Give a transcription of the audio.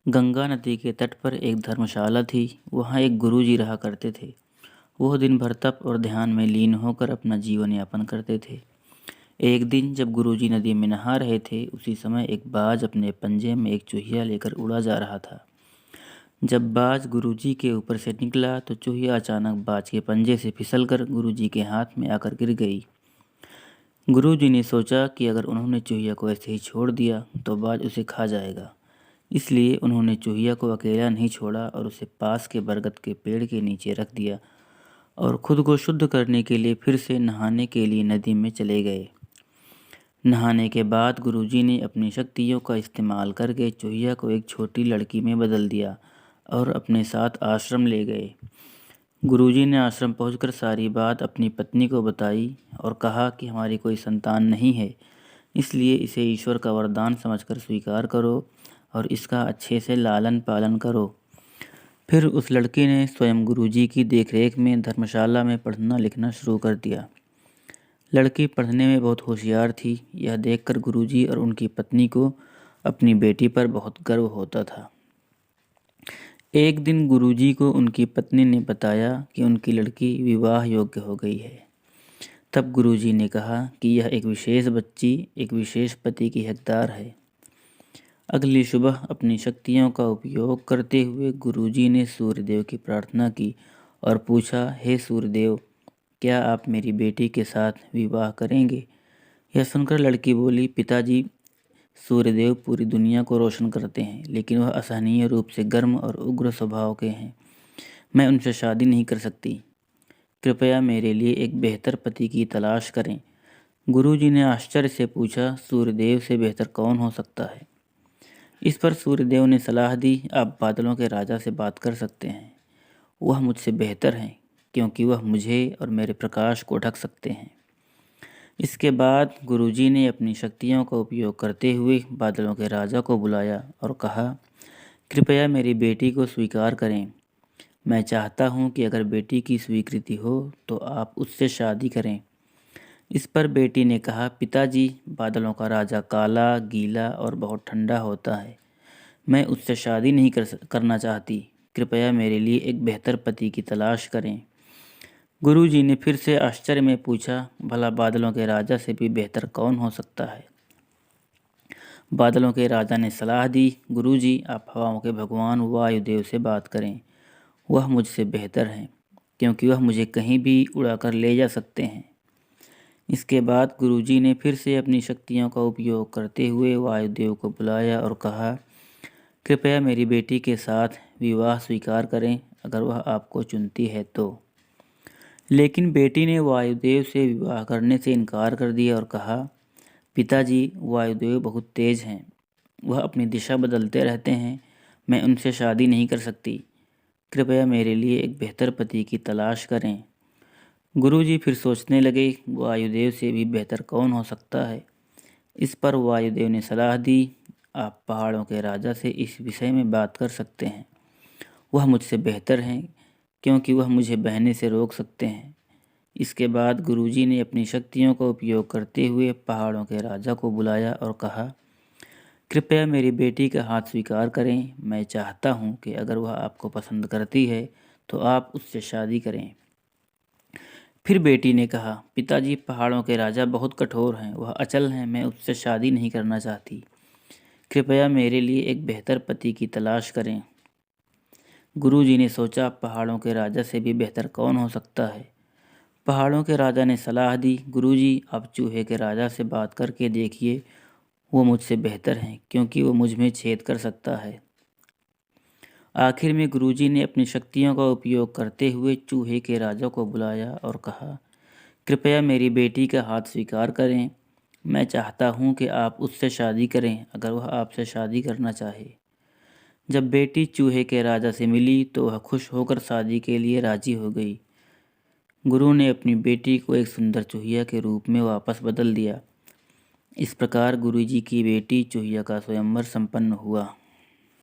गंगा नदी के तट पर एक धर्मशाला थी। वहाँ एक गुरुजी रहा करते थे। वह दिन भर तप और ध्यान में लीन होकर अपना जीवन यापन करते थे। एक दिन जब गुरुजी नदी में नहा रहे थे, उसी समय एक बाज अपने पंजे में एक चूहिया लेकर उड़ा जा रहा था। जब बाज गुरुजी के ऊपर से निकला तो चूहिया अचानक बाज के पंजे से फिसलकर गुरुजी के हाथ में आकर गिर गई। गुरुजी ने सोचा कि अगर उन्होंने चूहिया को ऐसे ही छोड़ दिया तो बाज उसे खा जाएगा। इसलिए उन्होंने चूहिया को अकेला नहीं छोड़ा और उसे पास के बरगद के पेड़ के नीचे रख दिया और खुद को शुद्ध करने के लिए फिर से नहाने के लिए नदी में चले गए। नहाने के बाद गुरुजी ने अपनी शक्तियों का इस्तेमाल करके चूहिया को एक छोटी लड़की में बदल दिया और अपने साथ आश्रम ले गए। गुरुजी ने आश्रम पहुंचकर सारी बात अपनी पत्नी को बताई और कहा कि हमारी कोई संतान नहीं है, इसलिए इसे ईश्वर का वरदान समझकर स्वीकार करो और इसका अच्छे से लालन पालन करो। फिर उस लड़की ने स्वयं गुरुजी की देखरेख में धर्मशाला में पढ़ना लिखना शुरू कर दिया। लड़की पढ़ने में बहुत होशियार थी। यह देखकर गुरुजी और उनकी पत्नी को अपनी बेटी पर बहुत गर्व होता था। एक दिन गुरुजी को उनकी पत्नी ने बताया कि उनकी लड़की विवाह योग्य हो गई है। तब गुरुजी ने कहा कि यह एक विशेष बच्ची एक विशेष पति की हकदार है। अगली सुबह अपनी शक्तियों का उपयोग करते हुए गुरुजी ने सूर्यदेव की प्रार्थना की और पूछा, हे सूर्यदेव, क्या आप मेरी बेटी के साथ विवाह करेंगे? यह सुनकर लड़की बोली, पिताजी, सूर्यदेव पूरी दुनिया को रोशन करते हैं, लेकिन वह असहनीय रूप से गर्म और उग्र स्वभाव के हैं। मैं उनसे शादी नहीं कर सकती। कृपया मेरे लिए एक बेहतर पति की तलाश करें। गुरुजी ने आश्चर्य से पूछा, सूर्यदेव से बेहतर कौन हो सकता है? इस पर सूर्यदेव ने सलाह दी, आप बादलों के राजा से बात कर सकते हैं। वह मुझसे बेहतर हैं क्योंकि वह मुझे और मेरे प्रकाश को ढक सकते हैं। इसके बाद गुरुजी ने अपनी शक्तियों का उपयोग करते हुए बादलों के राजा को बुलाया और कहा, कृपया मेरी बेटी को स्वीकार करें। मैं चाहता हूँ कि अगर बेटी की स्वीकृति हो तो आप उससे शादी करें। इस पर बेटी ने कहा, पिताजी, बादलों का राजा काला, गीला और बहुत ठंडा होता है। मैं उससे शादी नहीं करना चाहती। कृपया मेरे लिए एक बेहतर पति की तलाश करें। गुरुजी ने फिर से आश्चर्य में पूछा, भला बादलों के राजा से भी बेहतर कौन हो सकता है? बादलों के राजा ने सलाह दी, गुरुजी, आप हवाओं के भगवान वायुदेव से बात करें। वह मुझसे बेहतर हैं क्योंकि वह मुझे कहीं भी उड़ाकर ले जा सकते हैं। इसके बाद गुरुजी ने फिर से अपनी शक्तियों का उपयोग करते हुए वायुदेव को बुलाया और कहा, कृपया मेरी बेटी के साथ विवाह स्वीकार करें अगर वह आपको चुनती है तो। लेकिन बेटी ने वायुदेव से विवाह करने से इनकार कर दिया और कहा, पिताजी, वायुदेव बहुत तेज हैं। वह अपनी दिशा बदलते रहते हैं। मैं उनसे शादी नहीं कर सकती। कृपया मेरे लिए एक बेहतर पति की तलाश करें। गुरुजी फिर सोचने लगे, वायुदेव से भी बेहतर कौन हो सकता है? इस पर वायुदेव ने सलाह दी, आप पहाड़ों के राजा से इस विषय में बात कर सकते हैं। वह मुझसे बेहतर हैं क्योंकि वह मुझे बहने से रोक सकते हैं। इसके बाद गुरुजी ने अपनी शक्तियों का उपयोग करते हुए पहाड़ों के राजा को बुलाया और कहा, कृपया मेरी बेटी का हाथ स्वीकार करें। मैं चाहता हूं कि अगर वह आपको पसंद करती है तो आप उससे शादी करें। फिर बेटी ने कहा, पिताजी, पहाड़ों के राजा बहुत कठोर हैं, वह अचल हैं। मैं उससे शादी नहीं करना चाहती। कृपया मेरे लिए एक बेहतर पति की तलाश करें। गुरुजी ने सोचा, पहाड़ों के राजा से भी बेहतर कौन हो सकता है? पहाड़ों के राजा ने सलाह दी, गुरुजी, आप चूहे के राजा से बात करके देखिए। वो मुझसे बेहतर हैं क्योंकि वो मुझ में छेद कर सकता है। आखिर में गुरुजी ने अपनी शक्तियों का उपयोग करते हुए चूहे के राजा को बुलाया और कहा, कृपया मेरी बेटी का हाथ स्वीकार करें। मैं चाहता हूँ कि आप उससे शादी करें अगर वह आपसे शादी करना चाहे। जब बेटी चूहे के राजा से मिली तो वह खुश होकर शादी के लिए राजी हो गई। गुरु ने अपनी बेटी को एक सुंदर चूहिया के रूप में वापस बदल दिया। इस प्रकार गुरुजी की बेटी चूहिया का स्वयंवर संपन्न हुआ।